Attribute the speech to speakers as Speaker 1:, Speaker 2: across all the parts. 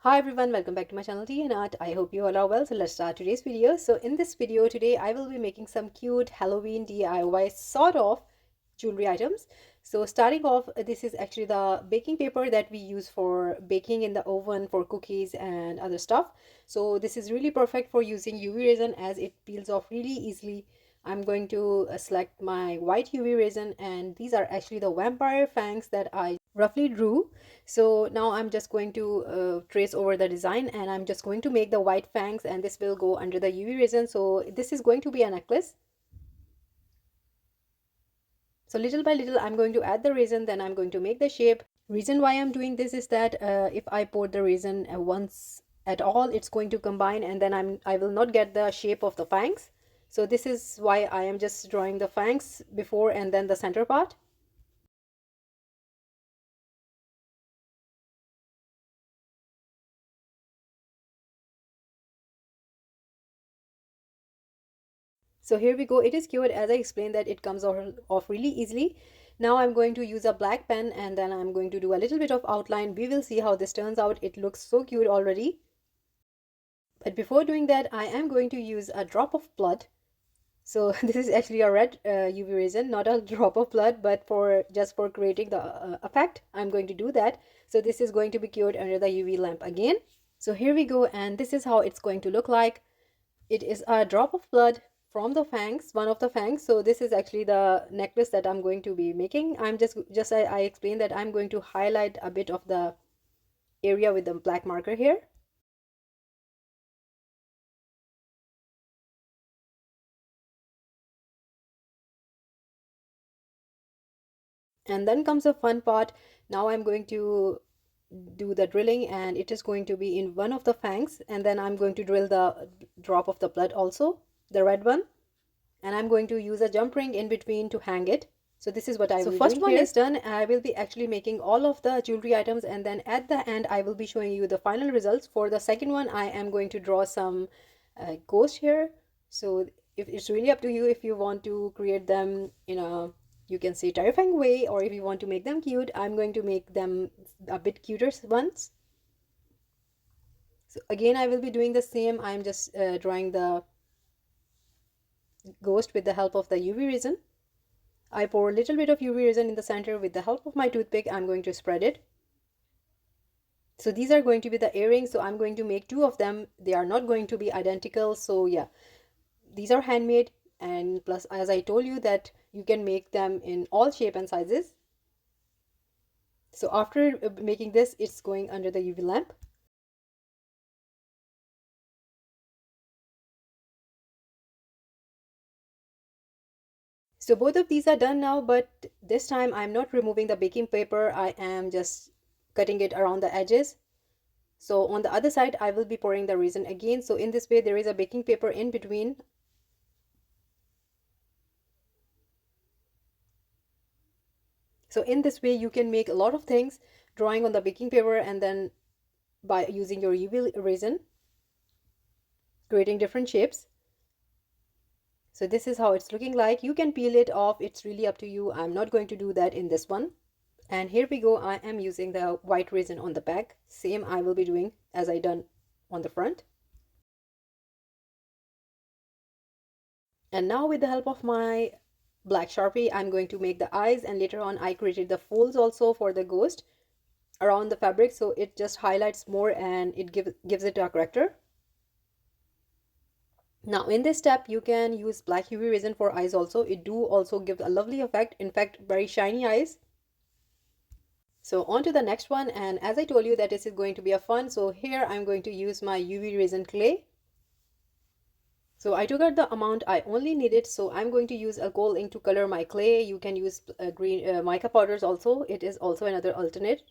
Speaker 1: Hi everyone, welcome back to my channel Tea&Art. I hope you all are well. So let's start today's video. So in this video today, I will be making some cute Halloween DIY sort of jewelry items. So starting off, this is actually the baking paper that we use for baking in the oven for cookies and other stuff. So this is really perfect for using UV resin as it peels off really easily. I'm going to select my white UV resin, and these are actually the vampire fangs that I roughly drew. So now I'm just going to trace over the design, and I'm just going to make the white fangs, and this will go under the UV resin. So this is going to be a necklace. So little by little I'm going to add the resin, then I'm going to make the shape. Reason why I'm doing this is that if I pour the resin once at all, it's going to combine, and then I will not get the shape of the fangs. So this is why I am just drawing the fangs before and then the center part. So here we go. It is cute. As I explained that it comes off really easily. Now I'm going to use a black pen, and then I'm going to do a little bit of outline. We will see how this turns out. It looks so cute already. But before doing that, I am going to use a drop of blood. So this is actually a red UV resin, not a drop of blood, but for just for creating the effect, I'm going to do that. So this is going to be cured under the UV lamp again. So here we go, and this is how it's going to look like. It is a drop of blood from the fangs, one of the fangs. So this is actually the necklace that I'm going to be making. I'm just I explained that I'm going to highlight a bit of the area with the black marker here. And then comes the fun part. Now I'm going to do the drilling, and it is going to be in one of the fangs, and then I'm going to drill the drop of the blood also, the red one, and I'm going to use a jump ring in between to hang it. So this is what I will be doing here. So first one is done. I will be actually making all of the jewelry items, and then at the end I will be showing you the final results. For the second one, I am going to draw some ghost here. So if it's really up to you if you want to create them in a, you can say, terrifying way, or if you want to make them cute. I'm going to make them a bit cuter ones. So again, I will be doing the same. I'm just drawing the ghost with the help of the UV resin. I pour a little bit of UV resin in the center. With the help of my toothpick, I'm going to spread it. So these are going to be the earrings. So I'm going to make two of them. They are not going to be identical. So yeah, these are handmade, and plus, as I told you, that you can make them in all shape and sizes. So after making this, it's going under the UV lamp. So both of these are done now, but this time I'm not removing the baking paper. I am just cutting it around the edges. So on the other side, I will be pouring the resin again. So in this way, there is a baking paper in between. So in this way, you can make a lot of things drawing on the baking paper, and then by using your UV resin, creating different shapes. So this is how it's looking like. You can peel it off. It's really up to you. I'm not going to do that in this one. And here we go. I am using the white resin on the back. Same I will be doing as I done on the front. And now with the help of my black Sharpie, I'm going to make the eyes, and later on I created the folds also for the ghost around the fabric, so it just highlights more and it gives it a character. Now in this step, you can use black UV resin for eyes also. It do also give a lovely effect, in fact very shiny eyes. So on to the next one, and as I told you that this is going to be a fun, so here I'm going to use my UV resin clay. So I took out the amount I only needed, so I'm going to use alcohol ink to color my clay. You can use green mica powders also. It is also another alternate.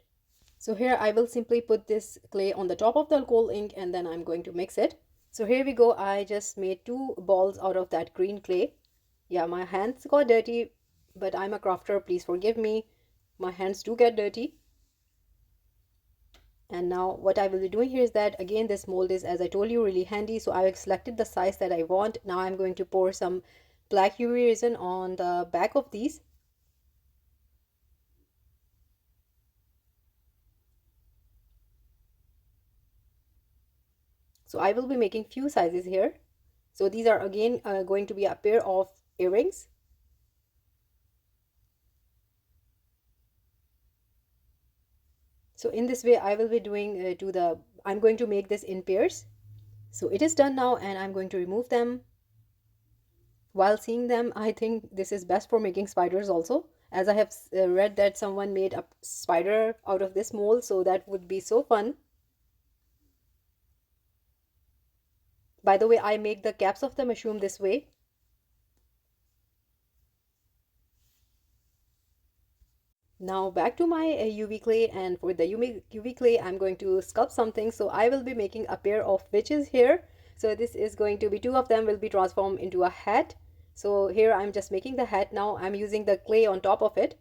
Speaker 1: So here I will simply put this clay on the top of the alcohol ink, and then I'm going to mix it. So here we go. I just made two balls out of that green clay. Yeah, my hands got dirty, but I'm a crafter. Please forgive me. My hands do get dirty. And now what I will be doing here is that, again, this mold is, as I told you, really handy. So I've selected the size that I want. Now I'm going to pour some black UV resin on the back of these. So I will be making few sizes here. So these are again going to be a pair of earrings. So in this way I will be doing I'm going to make this in pairs. So it is done now, and I'm going to remove them. While seeing them, I think this is best for making spiders also, as I have read that someone made a spider out of this mold, so that would be so fun. By the way, I make the caps of the mushroom this way. Now back to my UV clay, and for the UV clay I'm going to sculpt something. So I will be making a pair of witches here. So this is going to be, two of them will be transformed into a hat. So here I'm just making the hat. Now I'm using the clay on top of it.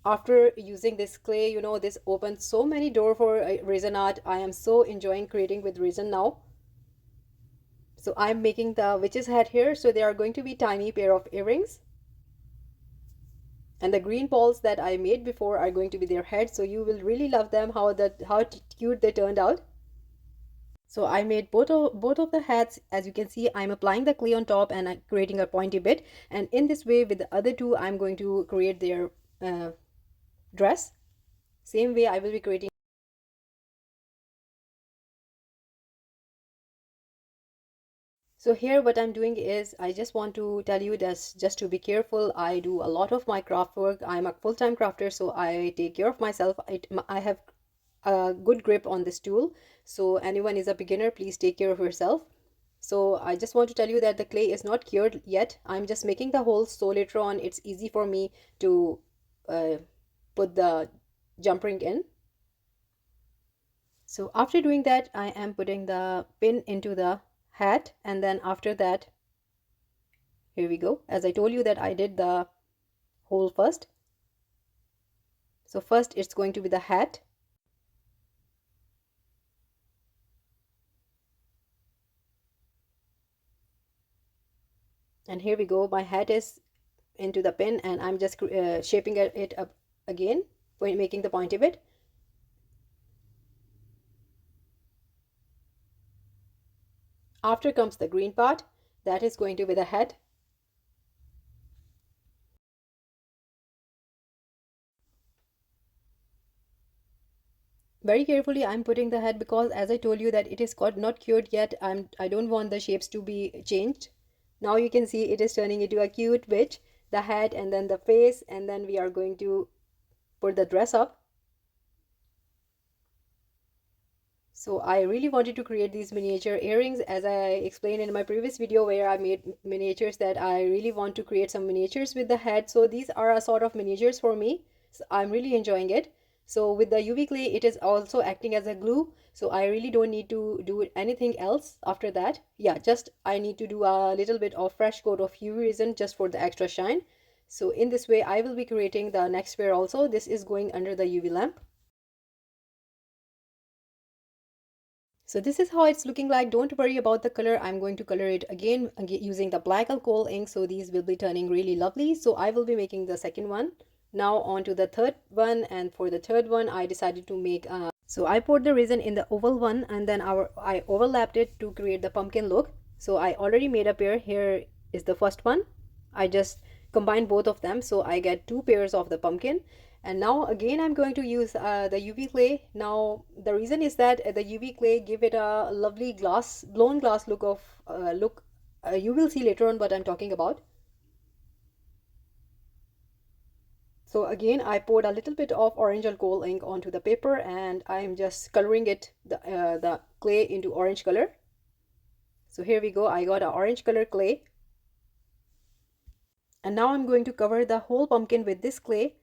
Speaker 1: After using this clay, you know, this opens so many doors for resin art. I am so enjoying creating with resin now. So I'm making the witch's hat here. So they are going to be tiny pair of earrings. And the green balls that I made before are going to be their heads. So you will really love them, how cute they turned out. So I made both of the hats. As you can see, I'm applying the clay on top and I'm creating a pointy bit. And in this way, with the other two, I'm going to create their dress. Same way I will be creating. So here what I'm doing is, I just want to tell you that just to be careful. I do a lot of my craft work. I'm a full-time crafter, so I take care of myself. I have a good grip on this tool. So anyone is a beginner, please take care of yourself. So I just want to tell you that the clay is not cured yet. I'm just making the holes, so later on it's easy for me to put the jump ring in. So after doing that, I am putting the pin into the hat, and then after that, here we go. As I told you that I did the hole first. So first it's going to be the hat. And here we go, my hat is into the pin, and I'm just shaping it up again, making the pointy bit. After comes the green part, that is going to be the head. Very carefully I'm putting the head, because as I told you that it is not cured yet. I don't want the shapes to be changed. Now you can see it is turning into a cute witch, the head and then the face, and then we are going to put the dress up. So I really wanted to create these miniature earrings, as I explained in my previous video where I made miniatures, that I really want to create some miniatures with the head. So these are a sort of miniatures for me. So I'm really enjoying it. So with the UV clay, it is also acting as a glue. So I really don't need to do anything else after that. Yeah, just I need to do a little bit of fresh coat of UV resin just for the extra shine. So in this way, I will be creating the next pair also. This is going under the UV lamp. So this is how it's looking like. Don't worry about the color. I'm going to color it again using the black alcohol ink. So these will be turning really lovely. So I will be making the second one. Now on to the third one. And for the third one, I decided to make so I poured the resin in the oval one, and then I overlapped it to create the pumpkin look. So I already made a pair. Here is the first one. I just combined both of them, so I get two pairs of the pumpkin. And now again I'm going to use the UV clay. Now the reason is that the UV clay give it a lovely blown glass look of you will see later on what I'm talking about. So again I poured a little bit of orange alcohol ink onto the paper, and I'm just coloring the clay into orange color. So here we go, I got an orange color clay. And now I'm going to cover the whole pumpkin with this clay.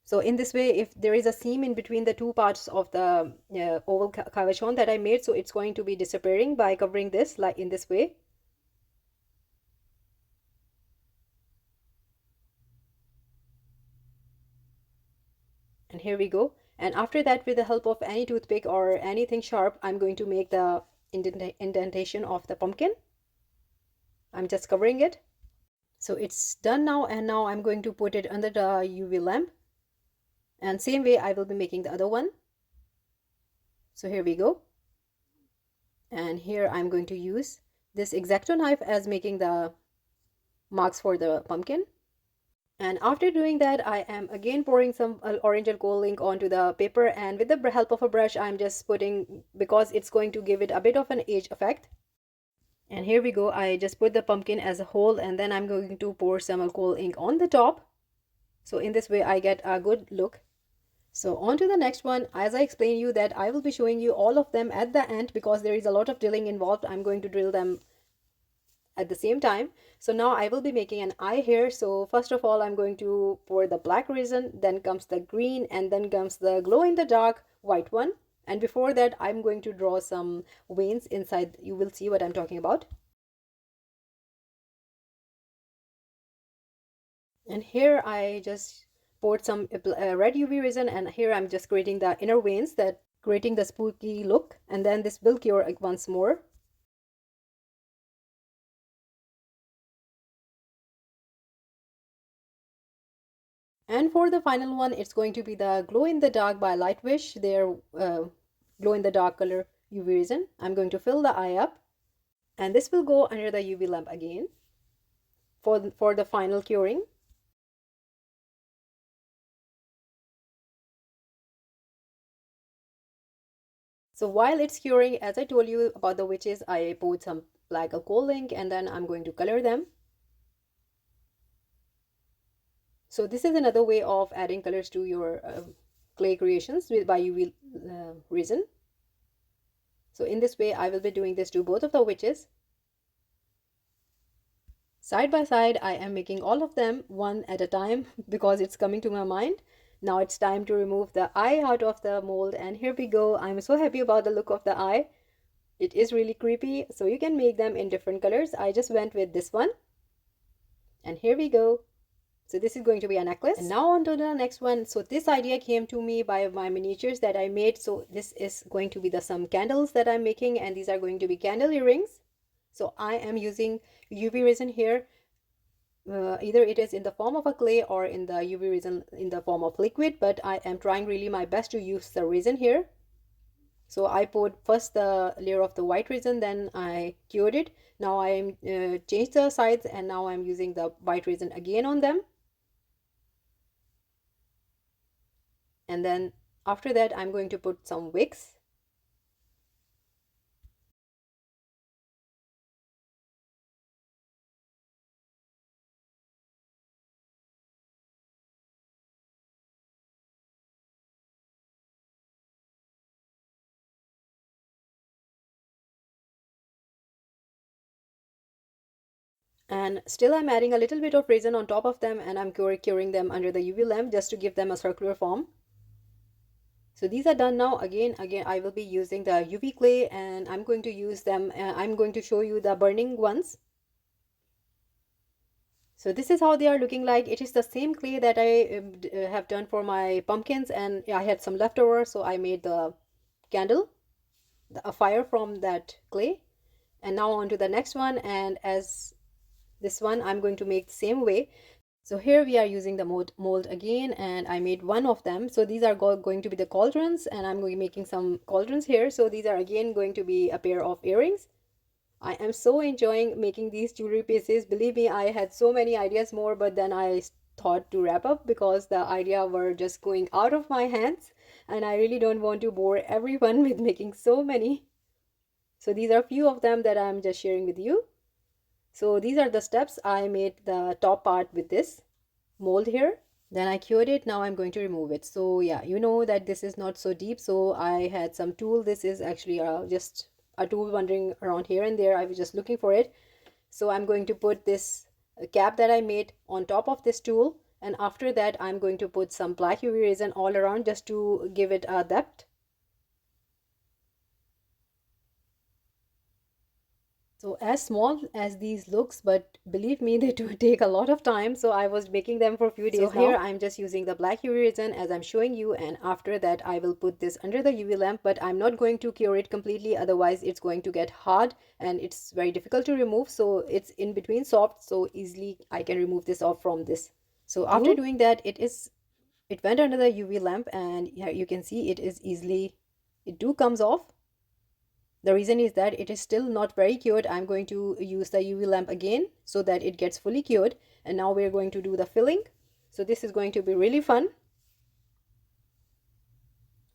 Speaker 1: So in this way, if there is a seam in between the two parts of the oval cabochon that I made, so it's going to be disappearing by covering this like in this way. And here we go. And after that, with the help of any toothpick or anything sharp, I'm going to make the indentation of the pumpkin. I'm just covering it. So it's done now, and now I'm going to put it under the UV lamp. And same way I will be making the other one. So here we go. And here I'm going to use this X-Acto knife as making the marks for the pumpkin. And after doing that, I am again pouring some orange alcohol ink onto the paper, and with the help of a brush, I'm just putting, because it's going to give it a bit of an age effect. And here we go, I just put the pumpkin as a whole, and then I'm going to pour some alcohol ink on the top. So in this way, I get a good look. So on to the next one. As I explained you that I will be showing you all of them at the end because there is a lot of drilling involved. I'm going to drill them at the same time. So now I will be making an eye here. So first of all, I'm going to pour the black resin, then comes the green, and then comes the glow in the dark white one. And before that, I'm going to draw some veins inside. You will see what I'm talking about. And here I just poured some red UV resin, and here I'm just creating the inner veins, that creating the spooky look, and then this will cure once more. And for the final one, it's going to be the glow in the dark by Lightwish, their glow in the dark color UV resin. I'm going to fill the eye up, and this will go under the UV lamp again for the final curing. So while it's curing, as I told you about the witches, I poured some black alcohol ink, and then I'm going to color them. So this is another way of adding colors to your clay creations by UV resin. So in this way, I will be doing this to both of the witches. Side by side, I am making all of them one at a time because it's coming to my mind. Now it's time to remove the eye out of the mold, and here we go. I'm so happy about the look of the eye. It is really creepy, so you can make them in different colors. I just went with this one, and here we go. So this is going to be a necklace. And now on to the next one. So this idea came to me by my miniatures that I made. So this is going to be some candles that I'm making, and these are going to be candle earrings. So I am using UV resin here. Either it is in the form of a clay or in the UV resin in the form of liquid, but I am trying really my best to use the resin here. So I poured first the layer of the white resin, then I cured it. Now I am changed the sides, and now I'm using the white resin again on them. And then after that, I'm going to put some wicks. And still I'm adding a little bit of resin on top of them, and I'm curing them under the UV lamp just to give them a circular form. So these are done now. Again I will be using the UV clay, and I'm going to use them. I'm going to show you the burning ones. So this is how they are looking like. It is the same clay that I have done for my pumpkins, and I had some leftover, so I made the candle, a fire from that clay. And now on to the next one, and as this one I'm going to make the same way. So here we are using the mold again, and I made one of them. So these are going to be the cauldrons, and I'm going to be making some cauldrons here. So these are again going to be a pair of earrings. I am so enjoying making these jewelry pieces. Believe me, I had so many ideas more, but then I thought to wrap up because the idea were just going out of my hands, and I really don't want to bore everyone with making so many. So these are a few of them that I'm just sharing with you. So these are the steps. I made the top part with this mold here, then I cured it. Now I'm going to remove it. So yeah, you know that this is not so deep, so I had some tool. This is actually just a tool wandering around here and there. I was just looking for it. So I'm going to put this cap that I made on top of this tool, and after that I'm going to put some black UV resin all around just to give it a depth. So as small as these looks, but believe me, they do take a lot of time. So I was making them for a few days now. Here I'm just using the black UV resin as I'm showing you, and after that I will put this under the UV lamp, but I'm not going to cure it completely, otherwise it's going to get hard and it's very difficult to remove. So it's in between soft, so easily I can remove this off from this. So after doing that, it went under the UV lamp, and here you can see it is easily it do comes off. The reason is that it is still not very cured. I'm going to use the UV lamp again so that it gets fully cured. And now we're going to do the filling. So this is going to be really fun.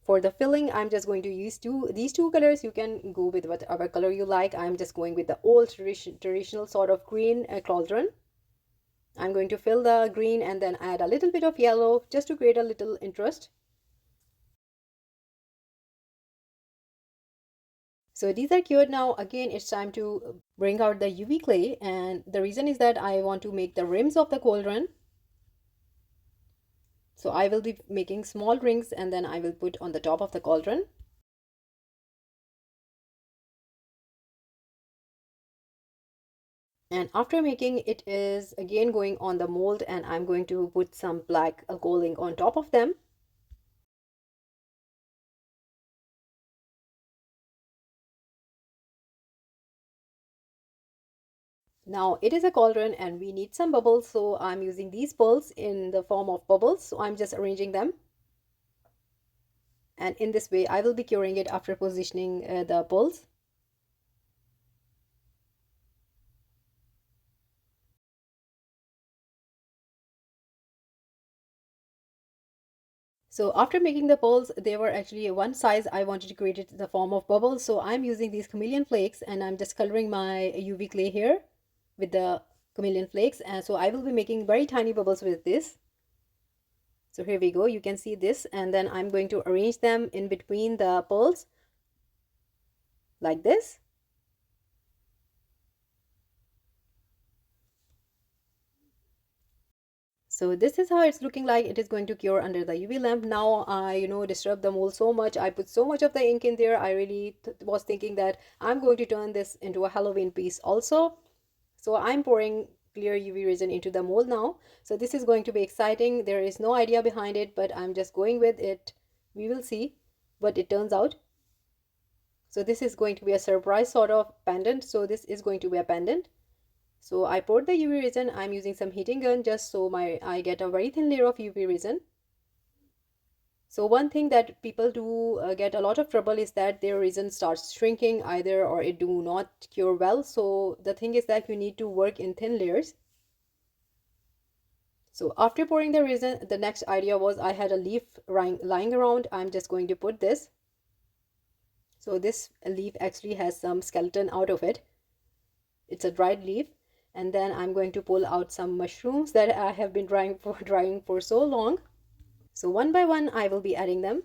Speaker 1: For the filling, I'm just going to use these two colors. You can go with whatever color you like. I'm just going with the old traditional sort of green cauldron. I'm going to fill the green and then add a little bit of yellow just to create a little interest. So these are cured now. Again, it's time to bring out the UV clay, and the reason is that I want to make the rims of the cauldron. So I will be making small rings and then I will put on the top of the cauldron. And after making, it is again going on the mold, and I'm going to put some black alcohol ink on top of them. Now it is a cauldron and we need some bubbles, so I'm using these pearls in the form of bubbles. So I'm just arranging them. And in this way, I will be curing it after positioning the pearls. So after making the pearls, they were actually one size. I wanted to create it in the form of bubbles. So I'm using these chameleon flakes and I'm just coloring my UV clay here with the chameleon flakes. And so I will be making very tiny bubbles with this. So here we go. You can see this, and then I'm going to arrange them in between the pearls like this. So this is how it's looking like. It is going to cure under the UV lamp. Now I disturb the mold so much. I put so much of the ink in there. I really was thinking that I'm going to turn this into a Halloween piece also. So I'm pouring clear UV resin into the mold now. So this is going to be exciting. There is no idea behind it, but I'm just going with it. We will see what it turns out. So this is going to be a surprise sort of pendant. So this is going to be a pendant. So I poured the UV resin. I'm using some heating gun just so I get a very thin layer of UV resin. So one thing that people do get a lot of trouble is that their resin starts shrinking either, or it do not cure well. So the thing is that you need to work in thin layers. So after pouring the resin, the next idea was I had a leaf lying around. I'm just going to put this. So this leaf actually has some skeleton out of it. It's a dried leaf. And then I'm going to pull out some mushrooms that I have been drying for so long. So one by one I will be adding them.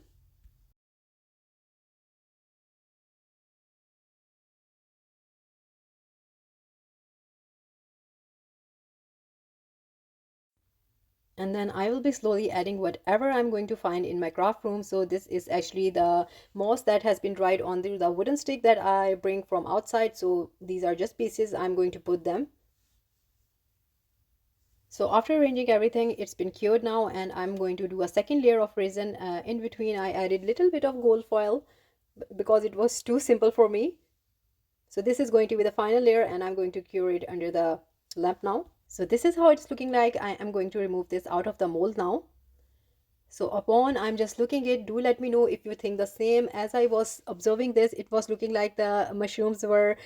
Speaker 1: And then I will be slowly adding whatever I'm going to find in my craft room. So this is actually the moss that has been dried on the wooden stick that I bring from outside. So these are just pieces. I'm going to put them. So after arranging everything, it's been cured now, and I'm going to do a second layer of resin. In between, I added a little bit of gold foil because it was too simple for me. So this is going to be the final layer, and I'm going to cure it under the lamp now. So this is how it's looking like. I am going to remove this out of the mold now. So upon I'm just looking it, do let me know if you think the same. As I was observing this, it was looking like the mushrooms were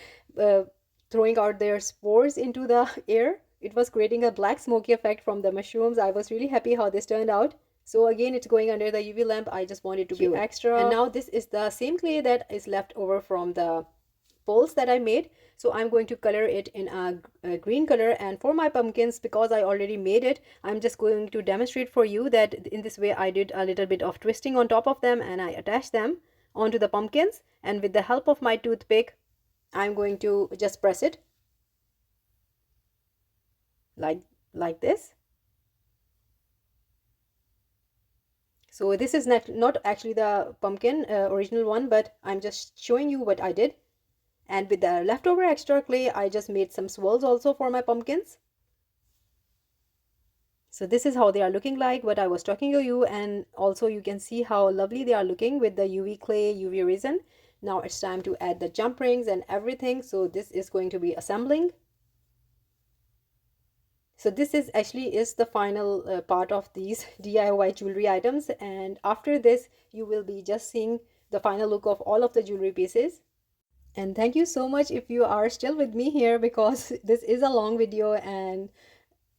Speaker 1: throwing out their spores into the air. It was creating a black smoky effect from the mushrooms. I was really happy how this turned out. So again, it's going under the UV lamp. I just wanted to be extra. And now this is the same clay that is left over from the poles that I made. So I'm going to color it in a green color. And for my pumpkins, because I already made it, I'm just going to demonstrate for you that in this way I did a little bit of twisting on top of them, and I attached them onto the pumpkins. And with the help of my toothpick, I'm going to just press it like this. So this is not actually the pumpkin original one, but I'm just showing you what I did. And with the leftover extra clay, I just made some swirls also for my pumpkins. So this is how they are looking like, what I was talking to you. And also you can see how lovely they are looking with the UV clay, UV resin. Now it's time to add the jump rings and everything. So this is going to be assembling. So this is the final part of these DIY jewelry items. And after this, you will be just seeing the final look of all of the jewelry pieces. And thank you so much if you are still with me here, because this is a long video and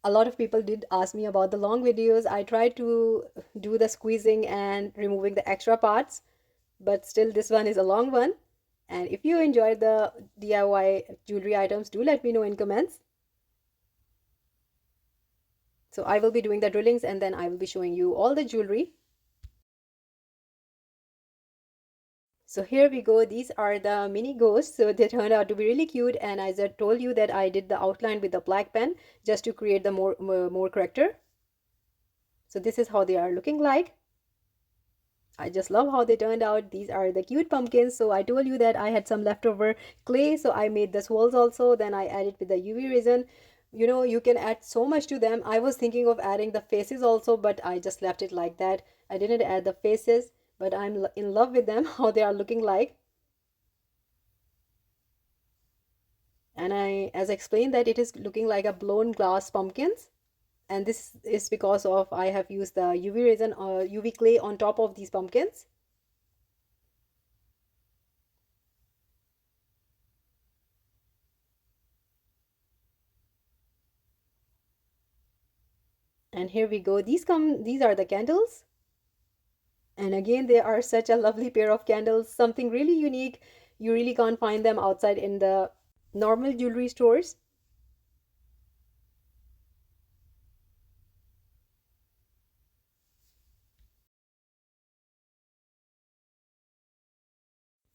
Speaker 1: a lot of people did ask me about the long videos. I tried to do the squeezing and removing the extra parts, but still this one is a long one. And if you enjoyed the DIY jewelry items, do let me know in comments. So I will be doing the drillings and then I will be showing you all the jewelry. So here we go. These are the mini ghosts. So they turned out to be really cute. And as I told you that I did the outline with the black pen just to create the more character. So this is how they are looking like. I just love how they turned out. These are the cute pumpkins. So I told you that I had some leftover clay. So I made the swirls also. Then I added with the UV resin. You know, you can add so much to them. I was thinking of adding the faces also, but I just left it like that. I didn't add the faces, but I'm in love with them, how they are looking like. And as I explained, that it is looking like a blown glass pumpkins. And this is because of I have used the UV resin or UV clay on top of these pumpkins. And here we go. These are the candles. And again, they are such a lovely pair of candles, something really unique. You really can't find them outside in the normal jewelry stores.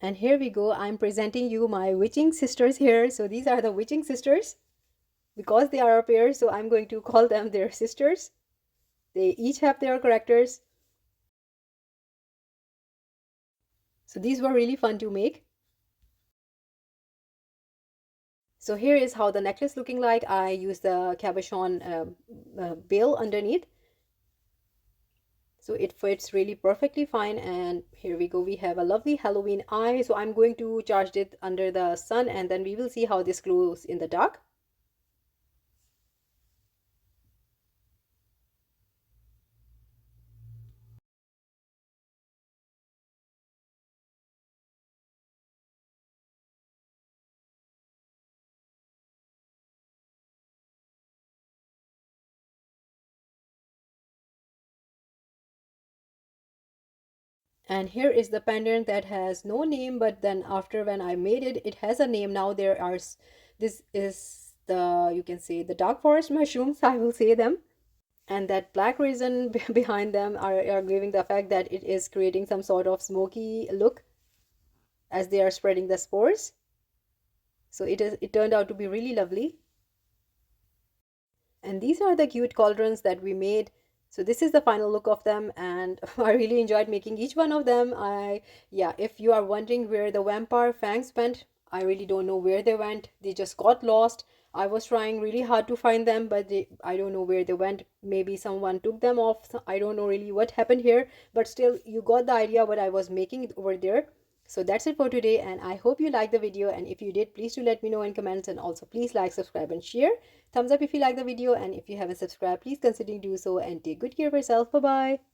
Speaker 1: And here we go. I'm presenting you my witching sisters here. So these are the witching sisters. Because they are a pair, so I'm going to call them their sisters. They each have their characters. So these were really fun to make. So here is how the necklace looking like. I used the cabochon bail underneath. So it fits really perfectly fine. And here we go. We have a lovely Halloween eye. So I'm going to charge it under the sun and then we will see how this glows in the dark. And here is the pendant that has no name, but then after when I made it, it has a name. Now there are, this is the, you can say the dark forest mushrooms, I will say them. And that black resin behind them are giving the effect that it is creating some sort of smoky look as they are spreading the spores. So it turned out to be really lovely. And these are the cute cauldrons that we made. So this is the final look of them, and I really enjoyed making each one of them. Yeah, if you are wondering where the vampire fangs went, I really don't know where they went. They just got lost. I was trying really hard to find them, but I don't know where they went. Maybe someone took them off. I don't know really what happened here, but still you got the idea what I was making over there. So that's it for today, and I hope you liked the video, and if you did, please do let me know in comments, and also please like, subscribe and share. Thumbs up if you like the video, and if you haven't subscribed, please consider do so, and take good care of yourself. Bye bye.